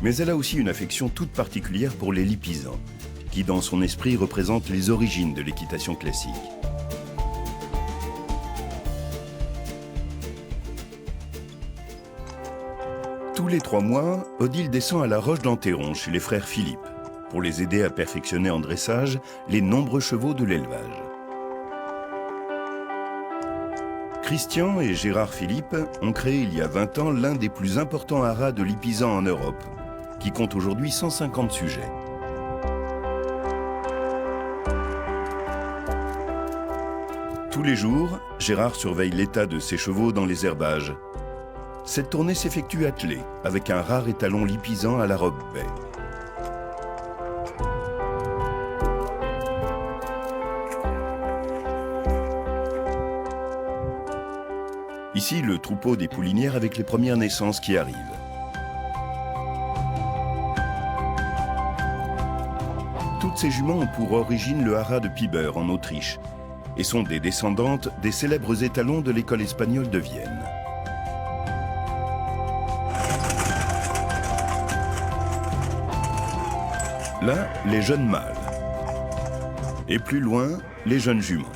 Mais elle a aussi une affection toute particulière pour les Lipizzans, qui dans son esprit représentent les origines de l'équitation classique. Tous les 3 mois, Odile descend à la Roche d'Enterron chez les frères Philippe, pour les aider à perfectionner en dressage les nombreux chevaux de l'élevage. Christian et Gérard Philippe ont créé il y a 20 ans l'un des plus importants haras de Lipizzans en Europe, qui compte aujourd'hui 150 sujets. Tous les jours, Gérard surveille l'état de ses chevaux dans les herbages. Cette tournée s'effectue attelée, avec un rare étalon lipizzan à la robe baie. Ici, le troupeau des poulinières avec les premières naissances qui arrivent. Toutes ces juments ont pour origine le haras de Piber en Autriche et sont des descendantes des célèbres étalons de l'école espagnole de Vienne. Là, les jeunes mâles. Et plus loin, les jeunes juments.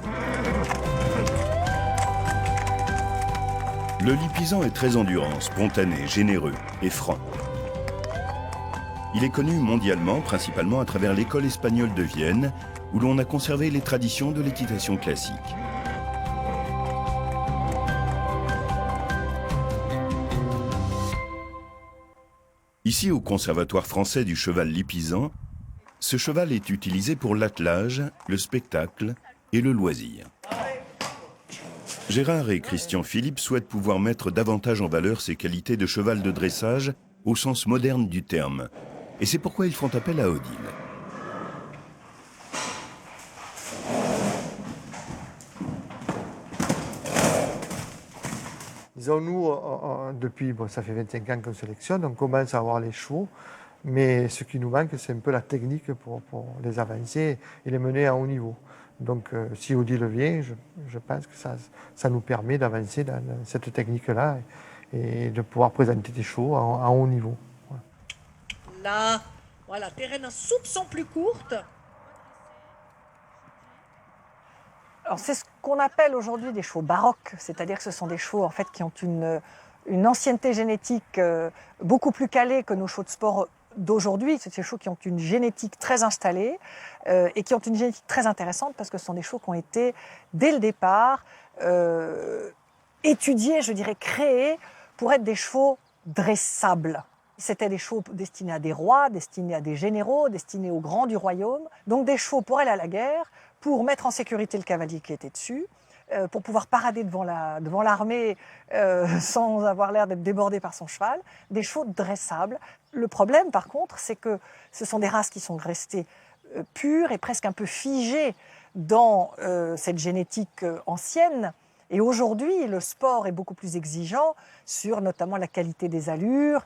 Le Lipizzan est très endurant, spontané, généreux et franc. Il est connu mondialement, principalement à travers l'école espagnole de Vienne, où l'on a conservé les traditions de l'équitation classique. Ici, au Conservatoire français du cheval lipizzan, ce cheval est utilisé pour l'attelage, le spectacle et le loisir. Gérard et Christian Philippe souhaitent pouvoir mettre davantage en valeur ces qualités de cheval de dressage au sens moderne du terme. Et c'est pourquoi ils font appel à Odile. Disons, nous, depuis, ça fait 25 ans qu'on sélectionne, on commence à avoir les chevaux, mais ce qui nous manque, c'est un peu la technique pour les avancer et les mener à haut niveau. Donc, si Odile vient, je pense que ça nous permet d'avancer dans cette technique-là et de pouvoir présenter des chevaux à haut niveau. Voilà. Là, voilà, tes rênes un soupçon plus courtes. Alors, c'est ce qu'on appelle aujourd'hui des chevaux baroques, c'est-à-dire que ce sont des chevaux en fait, qui ont une ancienneté génétique beaucoup plus calée que nos chevaux de sport d'aujourd'hui. C'est des chevaux qui ont une génétique très installée et qui ont une génétique très intéressante parce que ce sont des chevaux qui ont été, dès le départ, étudiés, je dirais, créés pour être des chevaux dressables. C'était des chevaux destinés à des rois, destinés à des généraux, destinés aux grands du royaume. Donc des chevaux pour aller à la guerre, pour mettre en sécurité le cavalier qui était dessus, pour pouvoir parader devant l'armée sans avoir l'air d'être débordé par son cheval. Des chevaux dressables. Le problème, par contre, c'est que ce sont des races qui sont restées pures et presque un peu figées dans cette génétique ancienne. Et aujourd'hui, le sport est beaucoup plus exigeant sur notamment la qualité des allures.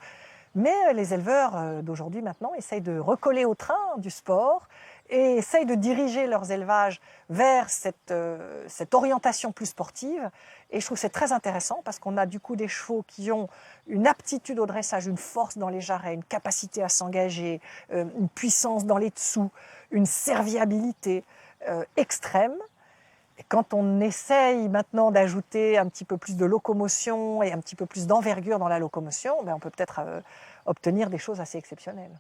Mais les éleveurs d'aujourd'hui, maintenant, essayent de recoller au train du sport et essayent de diriger leurs élevages vers cette orientation plus sportive. Et je trouve que c'est très intéressant parce qu'on a du coup des chevaux qui ont une aptitude au dressage, une force dans les jarrets, une capacité à s'engager, une puissance dans les dessous, une serviabilité extrême. Et quand on essaye maintenant d'ajouter un petit peu plus de locomotion et un petit peu plus d'envergure dans la locomotion, on peut peut-être obtenir des choses assez exceptionnelles.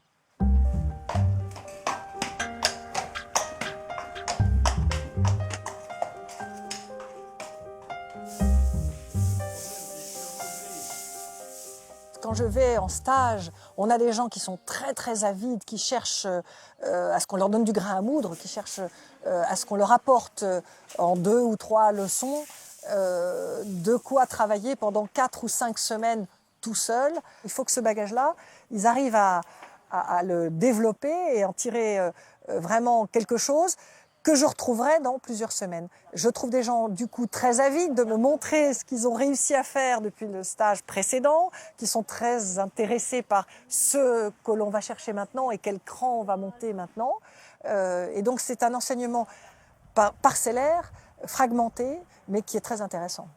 Quand je vais en stage, on a des gens qui sont très très avides, qui cherchent à ce qu'on leur donne du grain à moudre, qui cherchent à ce qu'on leur apporte en 2 ou 3 leçons de quoi travailler pendant 4 ou 5 semaines tout seul. Il faut que ce bagage-là, ils arrivent à le développer et en tirer vraiment quelque chose que je retrouverai dans plusieurs semaines. Je trouve des gens, du coup, très avides de me montrer ce qu'ils ont réussi à faire depuis le stage précédent, qui sont très intéressés par ce que l'on va chercher maintenant et quel cran on va monter maintenant. Et donc, c'est un enseignement parcellaire, fragmenté, mais qui est très intéressant.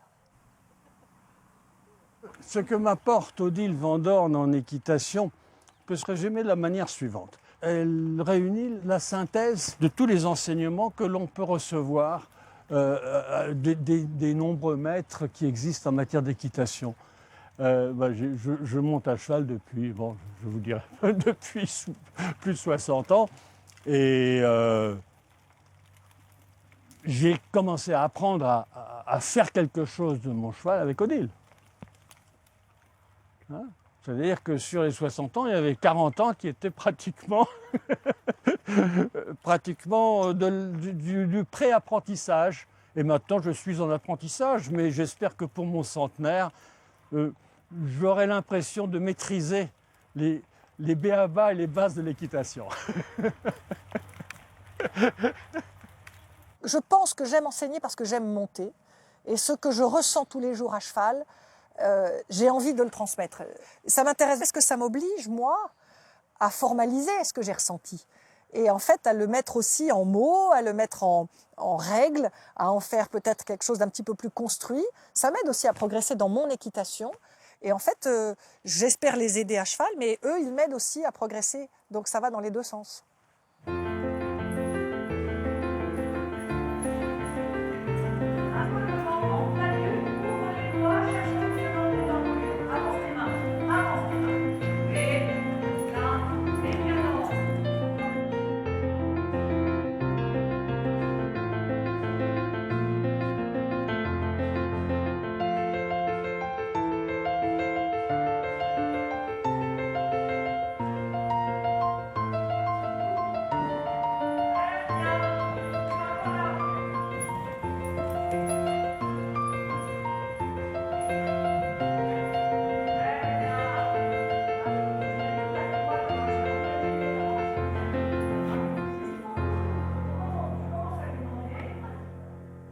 Ce que m'apporte Odile Van Dorn en équitation, peut se résumer de la manière suivante. Elle réunit la synthèse de tous les enseignements que l'on peut recevoir des nombreux maîtres qui existent en matière d'équitation. Je monte à cheval depuis, bon, je vous dirais, depuis plus de 60 ans. Et j'ai commencé à apprendre à faire quelque chose de mon cheval avec Odile. Hein? C'est-à-dire que sur les 60 ans, il y avait 40 ans qui étaient pratiquement, du pré-apprentissage. Et maintenant, je suis en apprentissage, mais j'espère que pour mon centenaire, j'aurai l'impression de maîtriser les b.a.-ba et les bases de l'équitation. Je pense que j'aime enseigner parce que j'aime monter. Et ce que je ressens tous les jours à cheval, j'ai envie de le transmettre. Ça m'intéresse parce que ça m'oblige, moi, à formaliser ce que j'ai ressenti. Et en fait, à le mettre aussi en mots, à le mettre en règles, à en faire peut-être quelque chose d'un petit peu plus construit. Ça m'aide aussi à progresser dans mon équitation. Et en fait, j'espère les aider à cheval, mais eux, ils m'aident aussi à progresser. Donc ça va dans les deux sens.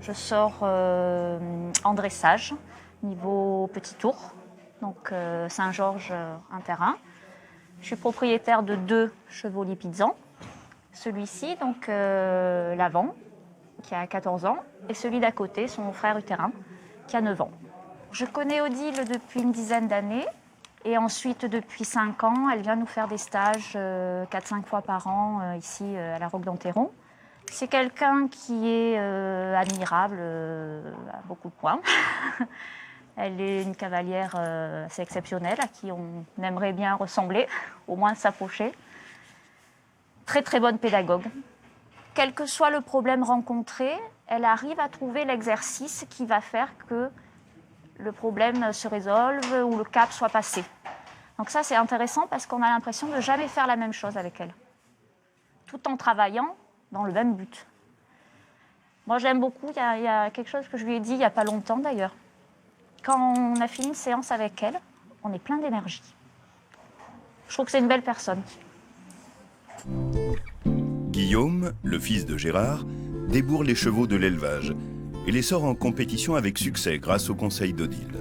Je sors en dressage, niveau petit tour, donc Saint-Georges, un terrain. Je suis propriétaire de 2 chevaux Lipizzan. Celui-ci, donc l'avant, qui a 14 ans, et celui d'à côté, son frère utérin, qui a 9 ans. Je connais Odile depuis une dizaine d'années, et ensuite depuis 5 ans, elle vient nous faire des stages 4-5 fois par an ici à la Roque d'Enterron. C'est quelqu'un qui est admirable à beaucoup de points. Elle est une cavalière assez exceptionnelle, à qui on aimerait bien ressembler, au moins s'approcher. Très très bonne pédagogue. Quel que soit le problème rencontré, elle arrive à trouver l'exercice qui va faire que le problème se résolve ou le cap soit passé. Donc ça c'est intéressant parce qu'on a l'impression de ne jamais faire la même chose avec elle. Tout en travaillant dans le même but. Moi, j'aime beaucoup. Il y a quelque chose que je lui ai dit il n'y a pas longtemps, d'ailleurs. Quand on a fini une séance avec elle, on est plein d'énergie. Je trouve que c'est une belle personne. Guillaume, le fils de Gérard, débourre les chevaux de l'élevage et les sort en compétition avec succès grâce au conseil d'Odile.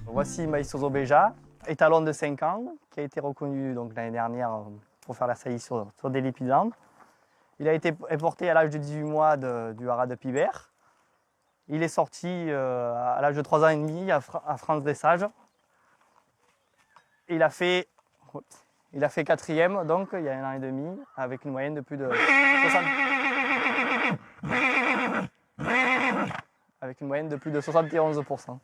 Voici Maestoso Beja, étalon de 5 ans, qui a été reconnu l'année dernière pour faire la saillie sur des Lipizzan. Il a été importé à l'âge de 18 mois du haras de Pibert. Il est sorti à l'âge de 3 ans et demi à France Dressage. Il a fait 4e, donc il y a 1 an et demi, avec une moyenne de plus de 71%.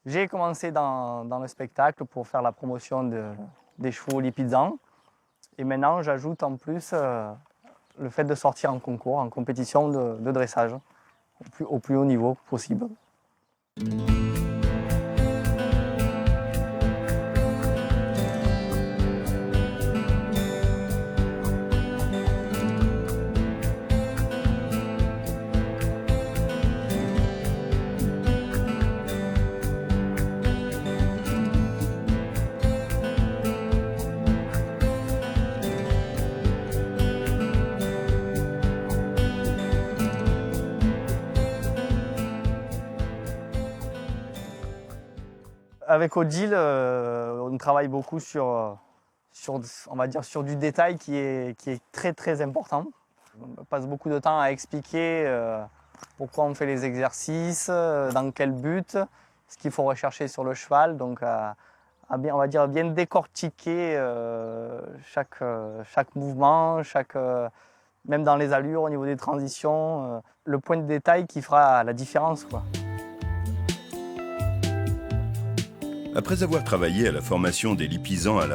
J'ai commencé dans le spectacle pour faire la promotion des chevaux Lipizzan. Et maintenant, j'ajoute en plus le fait de sortir en concours, en compétition de dressage, au plus haut niveau possible. Avec Odile, on travaille beaucoup sur du détail qui est très très important. On passe beaucoup de temps à expliquer pourquoi on fait les exercices, dans quel but, ce qu'il faut rechercher sur le cheval, donc à à bien, on va dire, bien décortiquer chaque mouvement, même dans les allures, au niveau des transitions, le point de détail qui fera la différence, quoi. Après avoir travaillé à la formation des lipisans à la